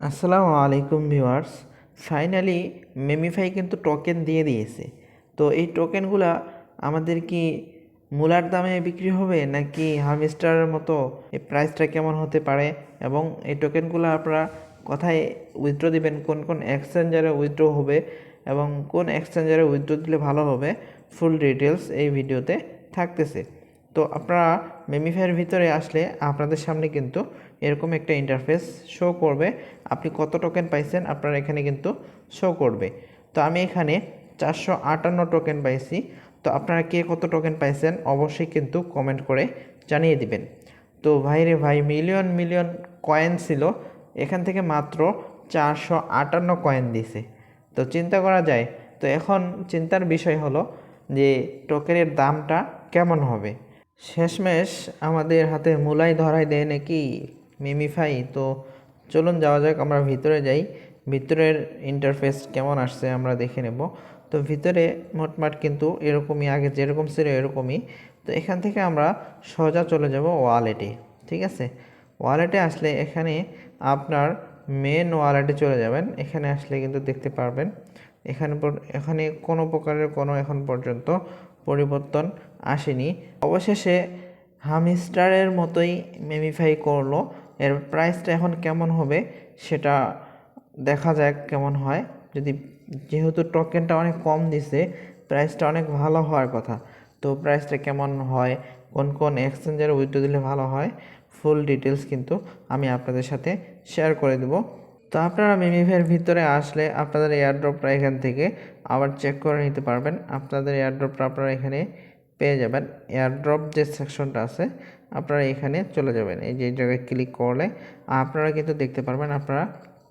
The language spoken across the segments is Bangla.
আসসালামু আলাইকুম ভিউয়ার্স। ফাইনালি মেমিফাই কিন্তু টোকেন দিয়ে দিয়েছে। তো এই টোকেনগুলা আমাদের কি মূলার দামে বিক্রি হবে নাকি হারভেস্টারের মতো এই প্রাইসটা কেমন হতে পারে, এবং এই টোকেনগুলো আপনারা কোথায় উইথড্র দিবেন, কোন কোন এক্সচেঞ্জারে উইথড্র হবে এবং কোন এক্সচেঞ্জারে উইথড্র দিলে ভালো হবে, ফুল ডিটেলস এই ভিডিওতে থাকতেছে। তো আপনারা মেমিফাইয়ের ভিতরে আসলে আপনাদের সামনে কিন্তু এরকম একটা ইন্টারফেস শো করবে। আপনি কত টোকেন পাইছেন আপনার এখানে কিন্তু শো করবে। তো আমি এখানে 458 টোকেন পাইছি। তো আপনারা কে কত টোকেন পাইছেন অবশ্যই কিন্তু কমেন্ট করে জানিয়ে দিবেন। তো ভাই রে ভাই, মিলিয়ন মিলিয়ন কয়েন ছিল, এখান থেকে মাত্র 458 কয়েন দিছে। তো চিন্তা করা যায়। তো এখন চিন্তার বিষয় হলো যে টোকেনের দামটা কেমন হবে। শেষমেশ আমাদের হাতে মূলাই ধরাই দেয় নাকি মিমিফাই। তো চলুন যাওয়া যাক, আমরা ভিতরে যাই। ভিতরের ইন্টারফেস কেমন আসছে আমরা দেখে নেব। তো ভিতরে মোটমাট কিন্তু এরকমই, আগে যেরকম ছিল এরকমই। তো এখান থেকে আমরা সোজা চলে যাব ওয়ালেটে। ঠিক আছে, ওয়ালেটে আসলে এখানে আপনার মেন ওয়ালেটে চলে যাবেন। এখানে আসলে কিন্তু দেখতে পারবেন এখানে কোনো প্রকারের কোনো এখন পর্যন্ত পরিবর্তন আসেনি। অবশেষে হামস্টারের মতোই মেমিফাই করলো। এর প্রাইসটা এখন কেমন হবে সেটা দেখা যাক কেমন হয়। যদি যেহেতু টোকেনটা অনেক কম দিছে, প্রাইসটা অনেক ভালো হওয়ার কথা। তো প্রাইসটা কেমন হয়, কোন কোন এক্সচেঞ্জারে উইথড্র দিলে ভালো হয়, ফুল ডিটেলস কিন্তু আমি আপনাদের সাথে শেয়ার করে দেব। তো আপনারা মেমিফাইয়ের ভিতরে আসলে আপনাদের এয়ারড্রপটা এখান থেকে আবার চেক করে নিতে পারবেন। আপনাদের এয়ারড্রপটা আপনারা এখানে পেয়ে যাবেন। এয়ারড্রপ যে সেকশনটা আছে আপনারা এখানে চলে যাবেন। এই যে জায়গায় ক্লিক করলে আপনারা কিন্তু দেখতে পারবেন আপনারা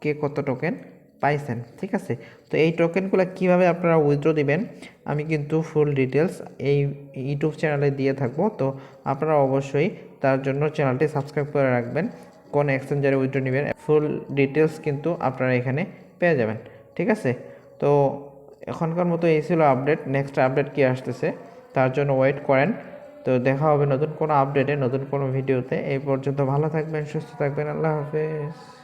কে কত টোকেন পাইছেন। ঠিক আছে, তো এই টোকেনগুলো কিভাবে আপনারা উইথড্র দিবেন আমি কিন্তু ফুল ডিটেলস এই ইউটিউব চ্যানেলে দিয়ে থাকবো। তো আপনারা অবশ্যই তার জন্য চ্যানেলটি সাবস্ক্রাইব করে রাখবেন। কোন এক্সচেঞ্জারে উইথড্র নেবেন ফুল ডিটেলস কিন্তু আপনারা এখানে পেয়ে যাবেন। ঠিক আছে, তো এখনকার মতো এই ছিল আপডেট। নেক্সট আপডেট কি আসতেছে তার জন্য ওয়েট করেন। তো দেখা হবে নতুন কোনো আপডেটে, নতুন কোনো ভিডিওতে। এই পর্যন্ত ভালো থাকবেন, সুস্থ থাকবেন। আল্লাহ হাফেজ।